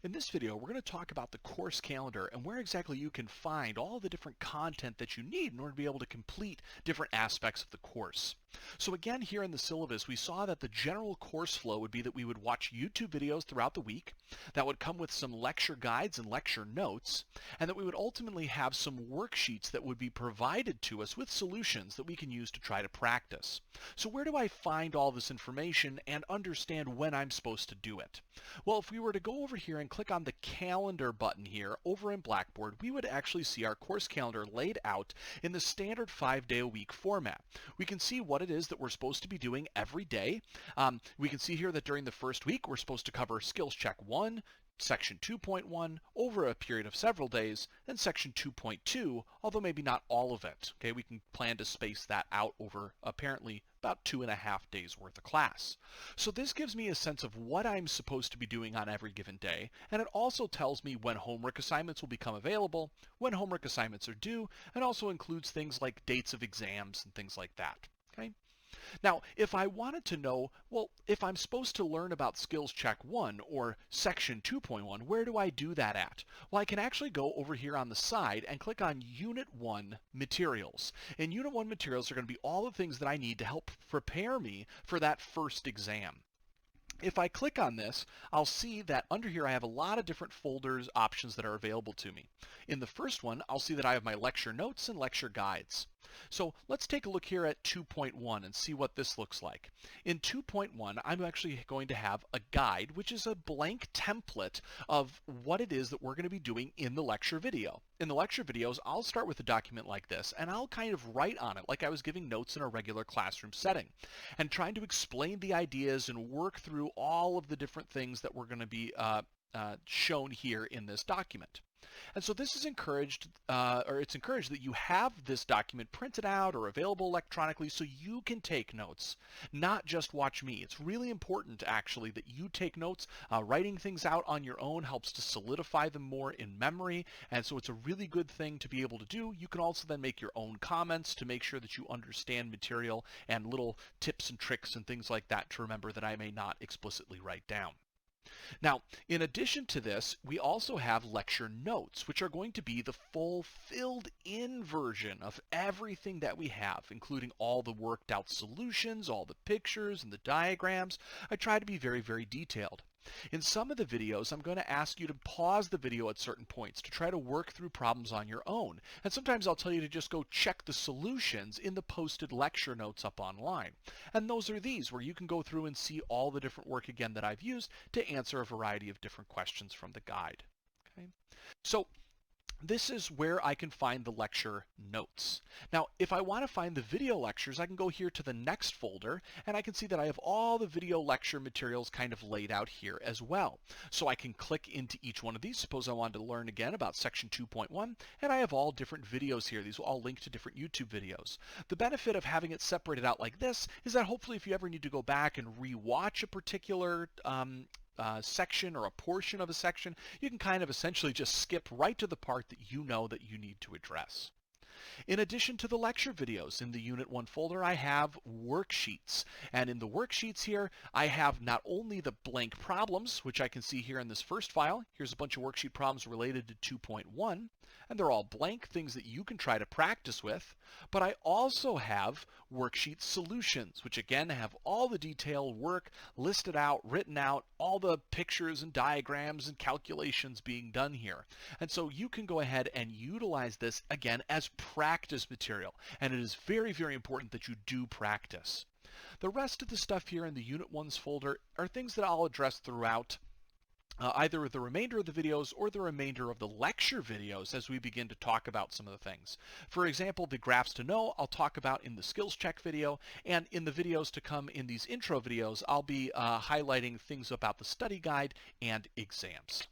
In this video, we're going to talk about the course calendar and where exactly you can find all the different content that you need in order to be able to complete different aspects of the course. So again, here in the syllabus, we saw that the general course flow would be that we would watch YouTube videos throughout the week, that would come with some lecture guides and lecture notes, and that we would ultimately have some worksheets that would be provided to us with solutions that we can use to try to practice. So where do I find all this information and understand when I'm supposed to do it? Well, if we were to go over here and click on the calendar button here over in Blackboard, we would actually see our course calendar laid out in the standard 5-day-a-week format. We can see what it is that we're supposed to be doing every day. We can see here that during the first week, we're supposed to cover Skills Check 1, Section 2.1 over a period of several days, and Section 2.2, although maybe not all of it. Okay, we can plan to space that out over apparently about 2.5 days worth of class. So this gives me a sense of what I'm supposed to be doing on every given day, and it also tells me when homework assignments will become available, when homework assignments are due, and also includes things like dates of exams and things like that. Okay? Now, if I wanted to know, well, if I'm supposed to learn about Skills Check 1 or Section 2.1, where do I do that at? Well, I can actually go over here on the side and click on Unit 1 Materials. In Unit 1 Materials are going to be all the things that I need to help prepare me for that first exam. If I click on this, I'll see that under here I have a lot of different folders options that are available to me. In the first one, I'll see that I have my lecture notes and lecture guides. So let's take a look here at 2.1 and see what this looks like. In 2.1, I'm actually going to have a guide, which is a blank template of what it is that we're going to be doing in the lecture video. In the lecture videos, I'll start with a document like this, and I'll kind of write on it like I was giving notes in a regular classroom setting, and trying to explain the ideas and work through all of the different things that we're going to be shown here in this document. And so this is encouraged, it's encouraged that you have this document printed out or available electronically so you can take notes, not just watch me. It's really important actually that you take notes. Writing things out on your own helps to solidify them more in memory, and so it's a really good thing to be able to do. You can also then make your own comments to make sure that you understand material and little tips and tricks and things like that to remember that I may not explicitly write down. Now, in addition to this, we also have lecture notes, which are going to be the full filled-in version of everything that we have, including all the worked out solutions, all the pictures and the diagrams. I try to be very, very detailed. In some of the videos, I'm going to ask you to pause the video at certain points to try to work through problems on your own. And sometimes I'll tell you to just go check the solutions in the posted lecture notes up online. And those are these, where you can go through and see all the different work again that I've used to answer a variety of different questions from the guide. Okay? So this is where I can find the lecture notes. Now, if I want to find the video lectures, I can go here to the next folder, and I can see that I have all the video lecture materials kind of laid out here as well. So I can click into each one of these. Suppose I wanted to learn again about Section 2.1, and I have all different videos here. These will all link to different YouTube videos. The benefit of having it separated out like this is that hopefully if you ever need to go back and re-watch a particular section or a portion of a section, you can kind of essentially just skip right to the part that you know that you need to address. In addition to the lecture videos, in the Unit 1 folder, I have worksheets. And in the worksheets here, I have not only the blank problems, which I can see here in this first file. Here's a bunch of worksheet problems related to 2.1, and they're all blank, things that you can try to practice with. But I also have worksheet solutions, which again have all the detailed work listed out, written out, all the pictures and diagrams and calculations being done here. And so you can go ahead and utilize this again as practice material, and it is very, very important that you do practice. The rest of the stuff here in the Unit 1's folder are things that I'll address throughout either the remainder of the videos or the remainder of the lecture videos as we begin to talk about some of the things. For example, the graphs to know I'll talk about in the skills check video, and in the videos to come in these intro videos I'll be highlighting things about the study guide and exams.